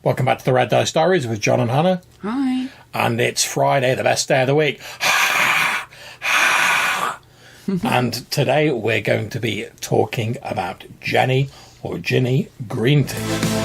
Welcome back to the Red Dice Diaries with John and Hannah. Hi. And it's Friday, the best day of the week. And today we're going to be talking about Jenny or Ginny Greenteeth.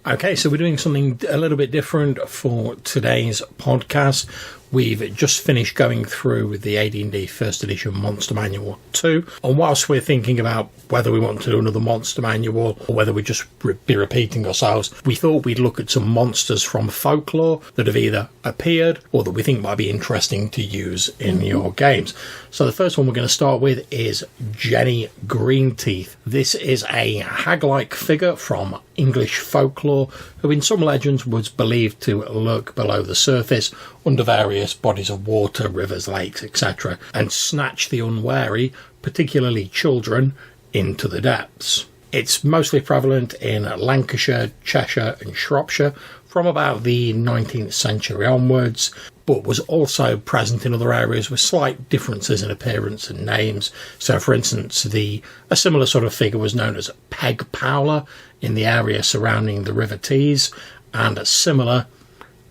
Okay, so we're doing something a little bit different for today's podcast. We've just finished going through the AD&D First Edition Monster Manual 2, and whilst we're thinking about whether we want to do another Monster Manual or whether we just be repeating ourselves, we thought we'd look at some monsters from folklore that have either appeared or that we think might be interesting to use in your games. So the first one we're going to start with is Jenny Greenteeth. This is a hag-like figure from English folklore who in some legends was believed to lurk below the surface under various bodies of water, rivers, lakes, etc., and snatch the unwary, particularly children, into the depths. It's mostly prevalent in Lancashire, Cheshire and Shropshire from about the 19th century onwards, but was also present in other areas with slight differences in appearance and names. So, for instance, a similar sort of figure was known as Peg Powler in the area surrounding the River Tees, and a similar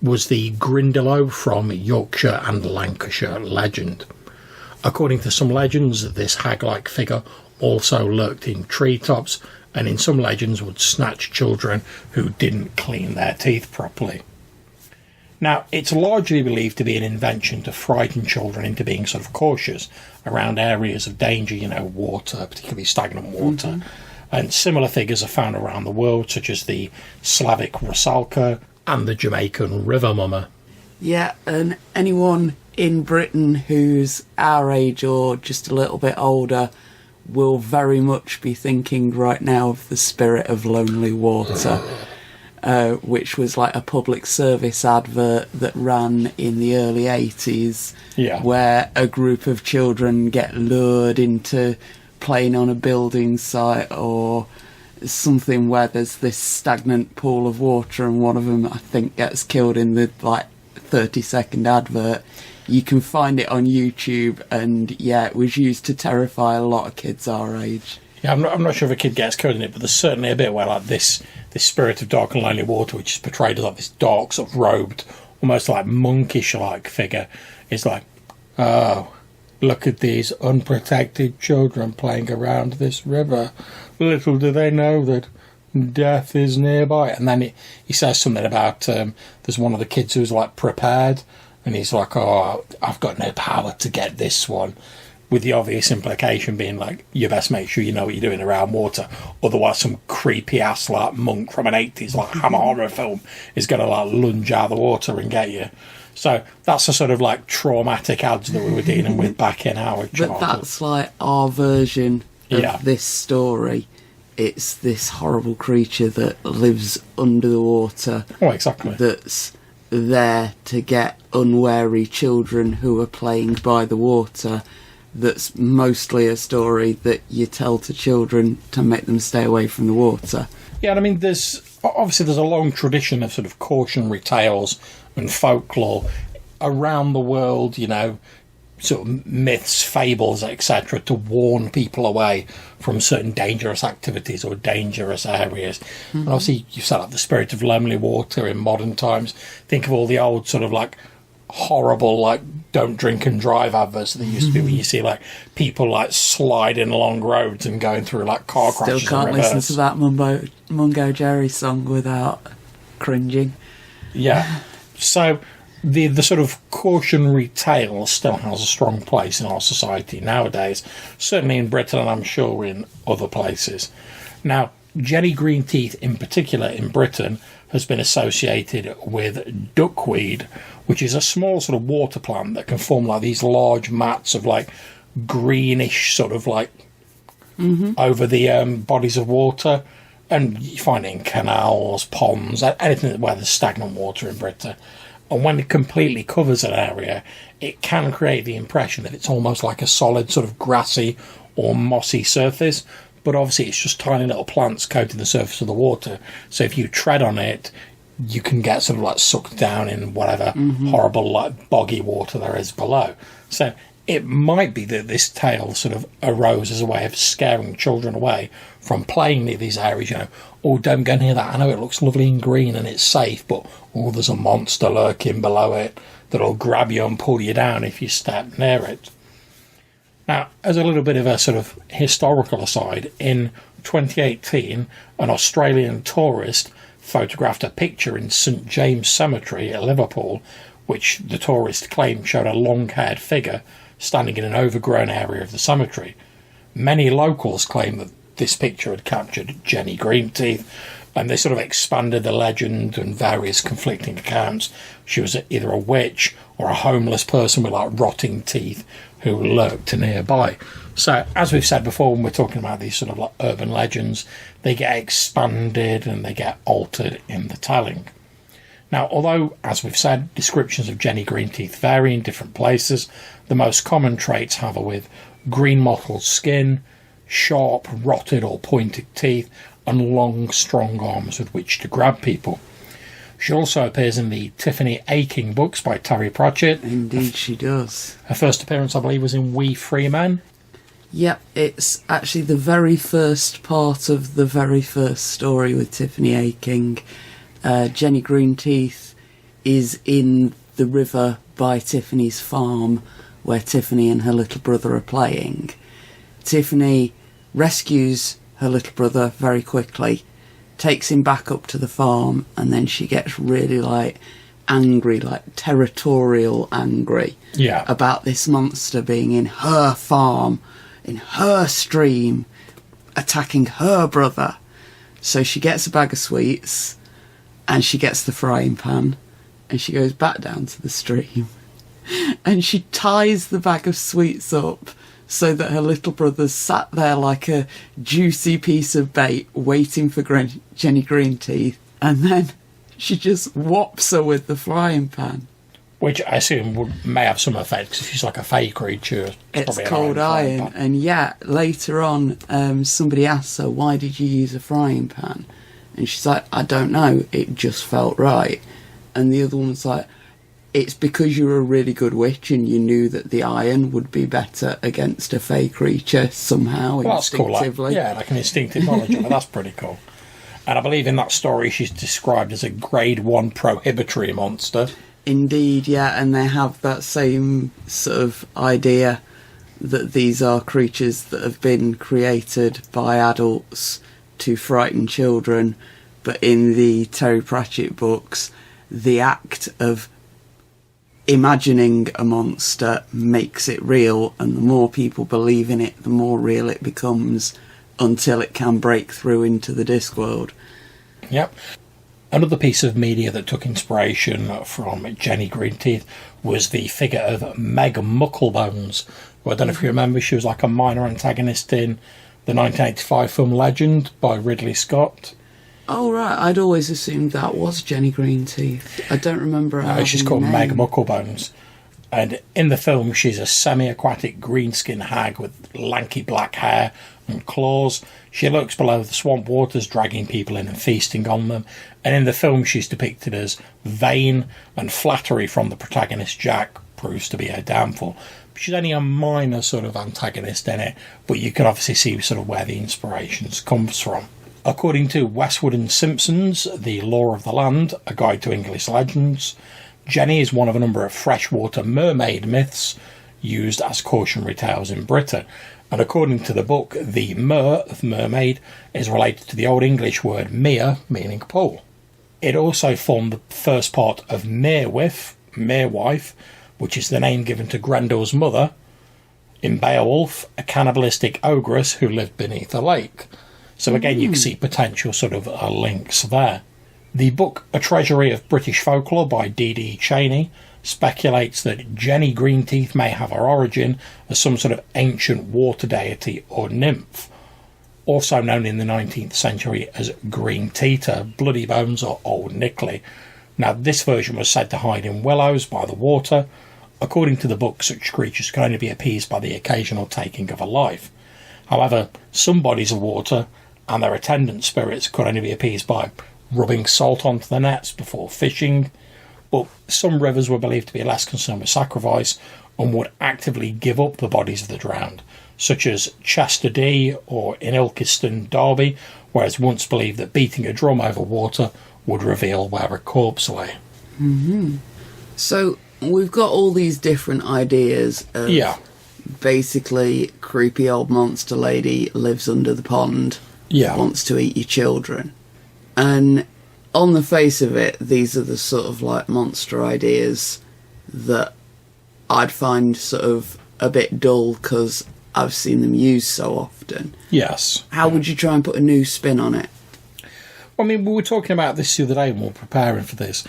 was the Grindelow from Yorkshire and Lancashire legend. According to some legends, this hag-like figure also lurked in treetops, and in some legends would snatch children who didn't clean their teeth properly. Now, it's largely believed to be an invention to frighten children into being sort of cautious around areas of danger, water, particularly stagnant water. Mm-hmm. And similar figures are found around the world, such as the Slavic Rusalka and the Jamaican River Mummer. Yeah, and anyone in Britain who's our age or just a little bit older will very much be thinking right now of the Spirit of Lonely Water, which was like a public service advert that ran in the early 80s, where a group of children get lured into playing on a building site or something where there's this stagnant pool of water, and one of them, I think, gets killed in the 30-second advert. You can find it on YouTube, and it was used to terrify a lot of kids our age. Yeah, I'm not sure if a kid gets killed in it, but there's certainly a bit where this Spirit of Dark and Lonely Water, which is portrayed as this dark, sort of robed, almost monkish-like figure, is oh, look at these unprotected children playing around this river. Little do they know that death is nearby. And then he says something about there's one of the kids who's prepared, and he's oh, I've got no power to get this one, with the obvious implication being you best make sure you know what you're doing around water, otherwise some creepy ass monk from an 80s Hammer horror film is going to lunge out of the water and get you. So that's the sort of traumatic ads that we were dealing with back in our childhood. But that's our version of this story. It's this horrible creature that lives under the water. Oh, exactly. That's there to get unwary children who are playing by the water. That's mostly a story that you tell to children to make them stay away from the water. Yeah, and I mean, there's a long tradition of sort of cautionary tales and folklore around the world, sort of myths, fables, etc., to warn people away from certain dangerous activities or dangerous areas. Mm-hmm. And obviously, you set up the Spirit of Lonely Water in modern times. Think of all the old sort of horrible don't drink and drive adverts that used to be, where you see people sliding along roads and going through car crashes. Still can't listen to that Mungo Jerry song without cringing. Yeah. So the sort of cautionary tale still has a strong place in our society nowadays, certainly in Britain, and I'm sure in other places. Now, Jenny Greenteeth in particular in Britain has been associated with duckweed, which is a small sort of water plant that can form these large mats of greenish sort of over the bodies of water, and you find it in canals, ponds, anything where there's stagnant water in Britain. And when it completely covers an area, it can create the impression that it's almost like a solid sort of grassy or mossy surface, but obviously it's just tiny little plants coating the surface of the water. So if you tread on it, you can get sort of sucked down in whatever horrible boggy water there is below. So it might be that this tale sort of arose as a way of scaring children away from playing near these areas, oh, don't go near that, I know it looks lovely and green and it's safe, but oh, there's a monster lurking below it that'll grab you and pull you down if you step near it. Now, as a little bit of a sort of historical aside, in 2018, an Australian tourist photographed a picture in St James Cemetery at Liverpool, which the tourist claimed showed a long-haired figure standing in an overgrown area of the cemetery. Many locals claim that this picture had captured Jenny Greenteeth, and they sort of expanded the legend and various conflicting accounts. She was either a witch or a homeless person with like rotting teeth who lurked nearby. So, as we've said before, when we're talking about these sort of like urban legends, they get expanded and they get altered in the telling. Now, although, as we've said, descriptions of Jenny Greenteeth vary in different places, the most common traits have her with green mottled skin, sharp, rotted or pointed teeth, and long, strong arms with which to grab people. She also appears in the Tiffany Aching books by Terry Pratchett. Indeed she does. Her first appearance, I believe, was in We Free Men. Yep, it's actually the very first part of the very first story with Tiffany Aching. Jenny Greenteeth is in the river by Tiffany's farm where Tiffany and her little brother are playing. Tiffany rescues her little brother very quickly, takes him back up to the farm, and then she gets really angry, territorial angry about this monster being in her farm, in her stream, attacking her brother. So she gets a bag of sweets and she gets the frying pan and she goes back down to the stream and she ties the bag of sweets up so that her little brother's sat there like a juicy piece of bait waiting for Jenny Greenteeth, and then she just whops her with the frying pan. Which I assume may have some effect because she's like a fey creature. It's cold iron. And later on, somebody asks her, why did you use a frying pan? And she's like, I don't know, it just felt right. And the other one's like, it's because you're a really good witch and you knew that the iron would be better against a fey creature somehow, instinctively. That's cool. Like an instinctive knowledge of it. That's pretty cool. And I believe in that story she's described as a grade 1 prohibitory monster. Indeed, yeah, and they have that same sort of idea that these are creatures that have been created by adults to frighten children, but in the Terry Pratchett books, the act of imagining a monster makes it real, and the more people believe in it, the more real it becomes until it can break through into the Discworld. Yep. Another piece of media that took inspiration from Jenny Greenteeth was the figure of Meg Mucklebones, who I don't know if you remember, she was like a minor antagonist in the 1985 film Legend by Ridley Scott. Oh, right. I'd always assumed that was Jenny Greenteeth. I don't remember her. She's called Meg Mucklebones. And in the film, she's a semi-aquatic green-skinned hag with lanky black hair and claws. She lurks below the swamp waters, dragging people in and feasting on them. And in the film, she's depicted as vain, and flattery from the protagonist Jack proves to be her downfall. She's only a minor sort of antagonist in it, but you can obviously see sort of where the inspirations comes from. According to Westwood and Simpson's The Law of the Land, a guide to English legends, Jenny is one of a number of freshwater mermaid myths used as cautionary tales in Britain. And according to the book, the mer of mermaid is related to the Old English word mere, meaning pool. It also formed the first part of Merwife, which is the name given to Grendel's mother in Beowulf, a cannibalistic ogress who lived beneath a lake. So again, you can see potential sort of links there. The book A Treasury of British Folklore by D.D. Cheney speculates that Jenny Greenteeth may have her origin as some sort of ancient water deity or nymph, also known in the 19th century as Greenteeta, Bloody Bones or Old Nickley. Now, this version was said to hide in willows by the water. According to the book, such creatures can only be appeased by the occasional taking of a life. However, some bodies of water and their attendant spirits could only be appeased by rubbing salt onto the nets before fishing, but some rivers were believed to be less concerned with sacrifice and would actively give up the bodies of the drowned, such as Chester D or in Ilkeston, Derby, whereas once believed that beating a drum over water would reveal where a corpse lay. Mm-hmm. So we've got all these different ideas of basically creepy old monster lady lives under the pond, wants to eat your children. And on the face of it, these are the sort of like monster ideas that I'd find sort of a bit dull because I've seen them used so often. Yes. How would you try and put a new spin on it? I mean, we were talking about this the other day when we were preparing for this,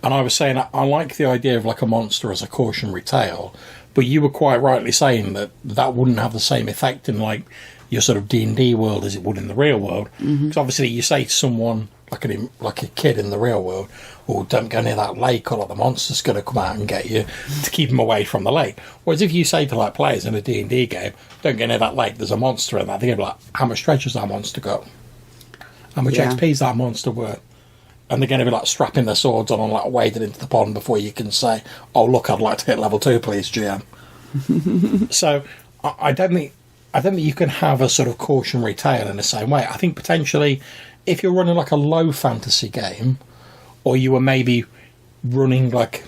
and I was saying I like the idea of like a monster as a cautionary tale, but you were quite rightly saying that that wouldn't have the same effect in like your sort of D&D world as it would in the real world. Because obviously you say to someone like a kid in the real world, "Oh, don't go near that lake, or like the monster's going to come out and get you," to keep them away from the lake. Whereas if you say to like players in a D&D game, "Don't go near that lake, there's a monster in that," they're going to be like, "How much treasure's that monster got? How much XP's that monster worth?" And they're going to be like strapping their swords on and like wading into the pond before you can say, "Oh, look, I'd like to hit level 2, please, GM." So I don't think you can have a sort of cautionary tale in the same way. I think potentially if you're running like a low fantasy game, or you were maybe running like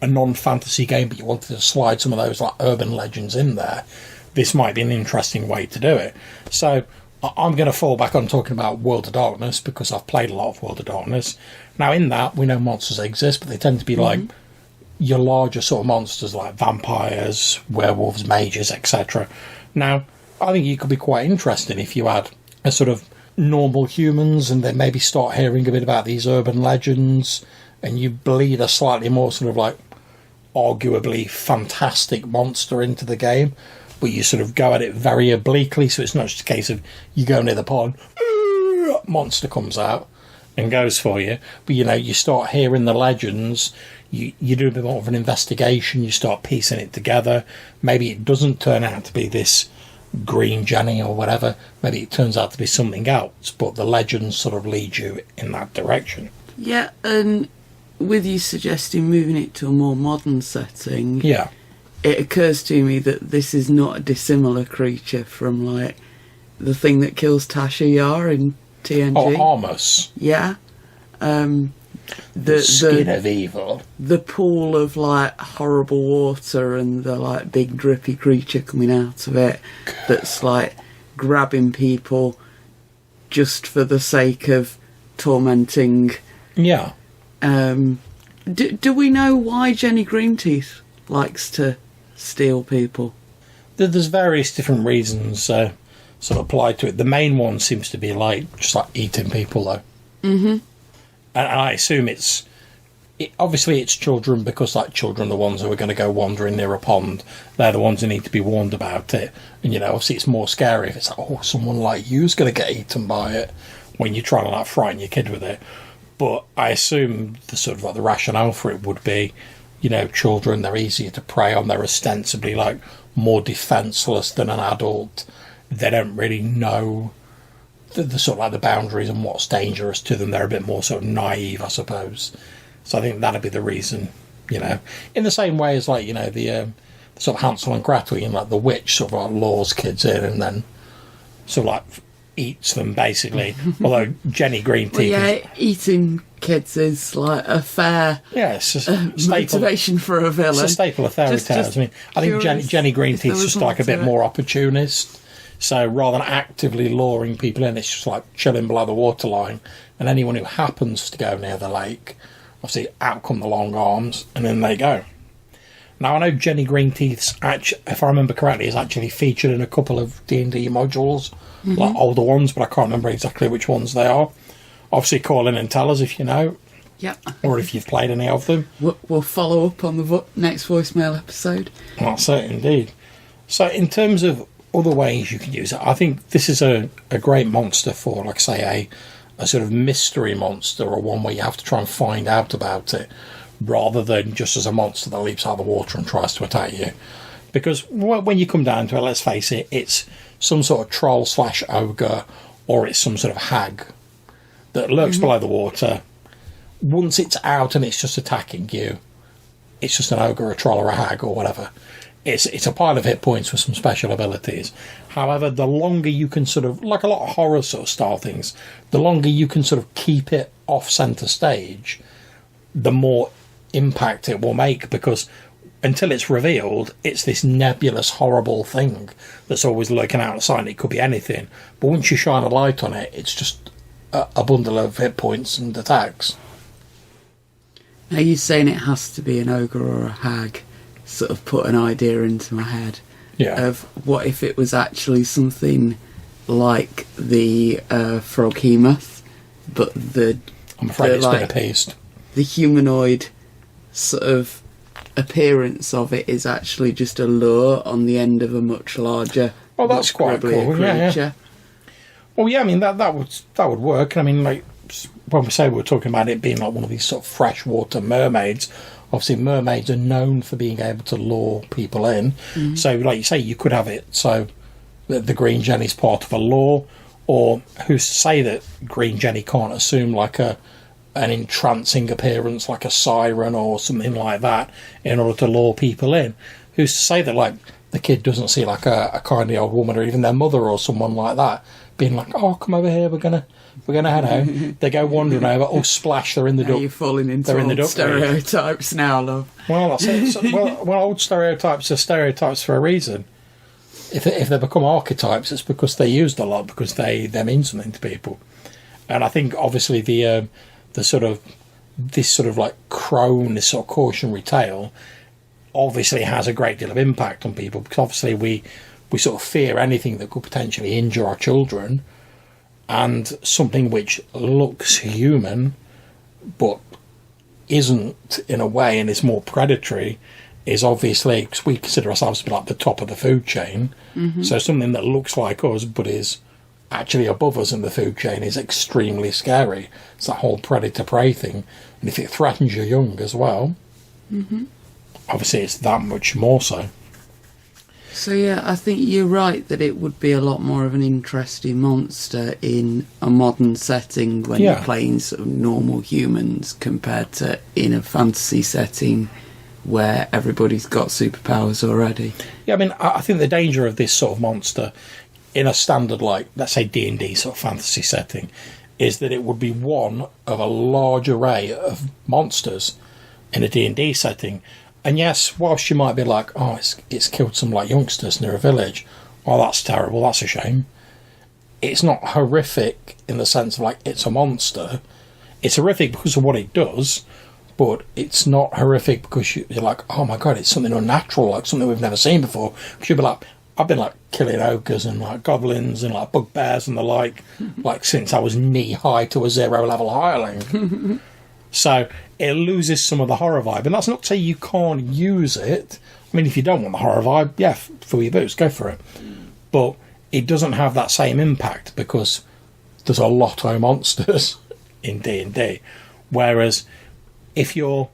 a non-fantasy game but you wanted to slide some of those like urban legends in there, this might be an interesting way to do it. So I'm going to fall back on talking about World of Darkness because I've played a lot of World of Darkness. Now in that, we know monsters exist, but they tend to be like your larger sort of monsters like vampires, werewolves, mages, etc. Now, I think it could be quite interesting if you had a sort of normal humans and then maybe start hearing a bit about these urban legends and you bleed a slightly more sort of like arguably fantastic monster into the game, but you sort of go at it very obliquely, so it's not just a case of you go near the pond, monster comes out and goes for you, but you know, you start hearing the legends, you do a bit more of an investigation, you start piecing it together. Maybe it doesn't turn out to be this green Jenny or whatever, maybe it turns out to be something else, but the legends sort of lead you in that direction. Yeah, and with you suggesting moving it to a more modern setting, it occurs to me that this is not a dissimilar creature from like the thing that kills Tasha Yar in TNG. Oh, Armus. Yeah. The skin of evil. The pool of like horrible water and the like big drippy creature coming out of it that's like grabbing people just for the sake of tormenting. Yeah. Do we know why Jenny Greenteeth likes to steal people? There's various different reasons sort of applied to it. The main one seems to be like just like eating people though. Mm-hmm. And I assume obviously it's children, because like children are the ones who are going to go wandering near a pond. They're the ones who need to be warned about it. And, you know, obviously it's more scary if it's like, oh, someone like you's going to get eaten by it, when you're trying to like frighten your kid with it. But I assume the sort of like the rationale for it would be, you know, children, they're easier to prey on. They're ostensibly like more defenceless than an adult. They don't really know the sort of like the boundaries and what's dangerous to them. They're a bit more sort of naive, I suppose. So I think that'd be the reason, you know. In the same way as like, you know, the sort of Hansel and Gretel, you know, like the witch sort of like lures kids in and then sort of like eats them basically. Although Jenny Greenteeth, eating kids is like a fair motivation for a villain. It's a staple of fairy tales. I mean, I think Jenny Greenteeth's just like a bit more opportunist. So rather than actively luring people in, it's just like chilling below the waterline. And anyone who happens to go near the lake, obviously out come the long arms, and then they go. Now, I know Jenny Greenteeth's, if I remember correctly, is actually featured in a couple of D&D modules, like older ones, but I can't remember exactly which ones they are. Obviously, call in and tell us if you know. Yep. Or if you've played any of them. We'll follow up on the next voicemail episode. That's it, indeed. So, in terms of other ways you can use it, I think this is a great monster for, like, say, a sort of mystery monster, or one where you have to try and find out about it, rather than just as a monster that leaps out of the water and tries to attack you. Because when you come down to it, let's face it, it's some sort of troll / ogre, or it's some sort of hag that lurks below the water. Once it's out and it's just attacking you, it's just an ogre, a troll, or a hag, or whatever. it's a pile of hit points with some special abilities. However, the longer you can sort of, like a lot of horror sort of style things, the longer you can sort of keep it off centre stage, the more impact it will make, because until it's revealed, it's this nebulous, horrible thing that's always lurking outside. It could be anything. But once you shine a light on it, it's just a bundle of hit points and attacks. Now, you're saying it has to be an ogre or a hag, sort of put an idea into my head of what if it was actually something like the froghemoth, but I'm afraid it's been appeased. The humanoid sort of appearance of it is actually just a lure on the end of a much larger. Oh, that's quite cool. Yeah. Well, yeah. I mean that would work. I mean, like when we say we're talking about it being like one of these sort of freshwater mermaids. Obviously, mermaids are known for being able to lure people in. Mm-hmm. So, like you say, you could have it so that the Green Jenny's part of a lure, or who's to say that Green Jenny can't assume like an entrancing appearance, like a siren or something like that, in order to lure people in? Who's to say that like the kid doesn't see like a kindly old woman, or even their mother or someone like that, being like, "Oh, come over here, we're gonna head home." They go wandering over. Oh, splash! They're in the duck. You're falling into old stereotypes now, love. Well, that's it. So, well, old stereotypes are stereotypes for a reason. If they become archetypes, it's because they're used a lot, because they mean something to people. And I think obviously the sort of this sort of like crone, this sort of cautionary tale, obviously has a great deal of impact on people, because obviously we sort of fear anything that could potentially injure our children, and something which looks human but isn't in a way and is more predatory is obviously, because we consider ourselves to be like the top of the food chain. Mm-hmm. So something that looks like us but is actually above us in the food chain is extremely scary. It's that whole predator-prey thing. And if it threatens your young as well, mm-hmm. obviously it's that much more so. So yeah, I think you're right that it would be a lot more of an interesting monster in a modern setting when you're playing sort of normal humans, compared to in a fantasy setting where everybody's got superpowers already. Yeah, I mean, I think the danger of this sort of monster in a standard, like, let's say D&D sort of fantasy setting, is that it would be one of a large array of monsters in a D&D setting. And yes, whilst you might be like, oh, it's killed some like youngsters near a village, oh, that's terrible, that's a shame, it's not horrific in the sense of like it's a monster. It's horrific because of what it does, but it's not horrific because you're like, oh my god, it's something unnatural, like something we've never seen before. Because you'll be like, I've been like killing ogres and like goblins and like bugbears and the like since I was knee high to a 0-level hireling. So it loses some of the horror vibe. And that's not to say you can't use it. I mean, if you don't want the horror vibe, yeah, fill your boots, go for it. But it doesn't have that same impact because there's a lot of monsters in D&D. Whereas if you're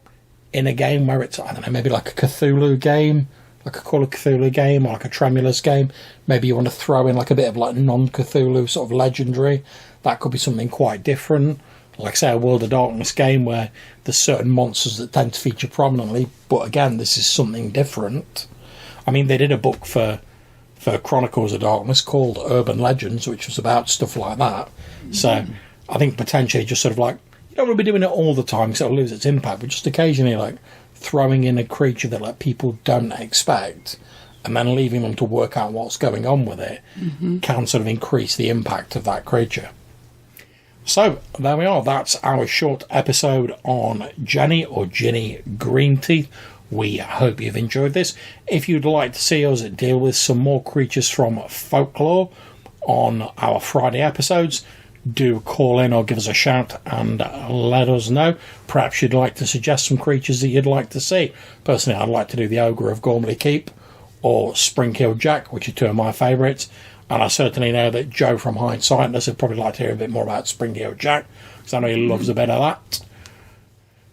in a game where it's, I don't know, maybe like a Cthulhu game, like a Call of Cthulhu game, or like a Tremulous game, maybe you want to throw in like a bit of like non-Cthulhu sort of legendary, that could be something quite different. Like, say, a World of Darkness game where there's certain monsters that tend to feature prominently, but again, this is something different. I mean, they did a book for Chronicles of Darkness called Urban Legends, which was about stuff like that. Mm-hmm. So I think potentially just sort of like, you don't want to be doing it all the time because it'll lose its impact, but just occasionally like throwing in a creature that like people don't expect and then leaving them to work out what's going on with it can sort of increase the impact of that creature. So, there we are. That's our short episode on Jenny or Ginny Greenteeth. We hope you've enjoyed this. If you'd like to see us deal with some more creatures from folklore on our Friday episodes, do call in or give us a shout and let us know. Perhaps you'd like to suggest some creatures that you'd like to see. Personally, I'd like to do the Ogre of Gormley Keep or Spring-Killed Jack, which are two of my favourites. And I certainly know that Joe from Hindsightless would probably like to hear a bit more about Spring-Killed Jack, because I know he loves a bit of that.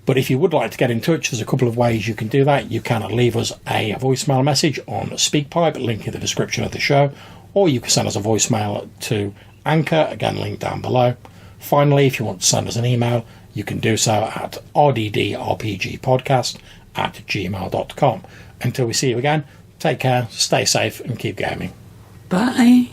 But if you would like to get in touch, there's a couple of ways you can do that. You can leave us a voicemail message on SpeakPipe, link in the description of the show, or you can send us a voicemail to Anchor, again, link down below. Finally, if you want to send us an email, you can do so at rddrpgpodcast@gmail.com. Until we see you again, Take care, stay safe, and keep gaming. Bye.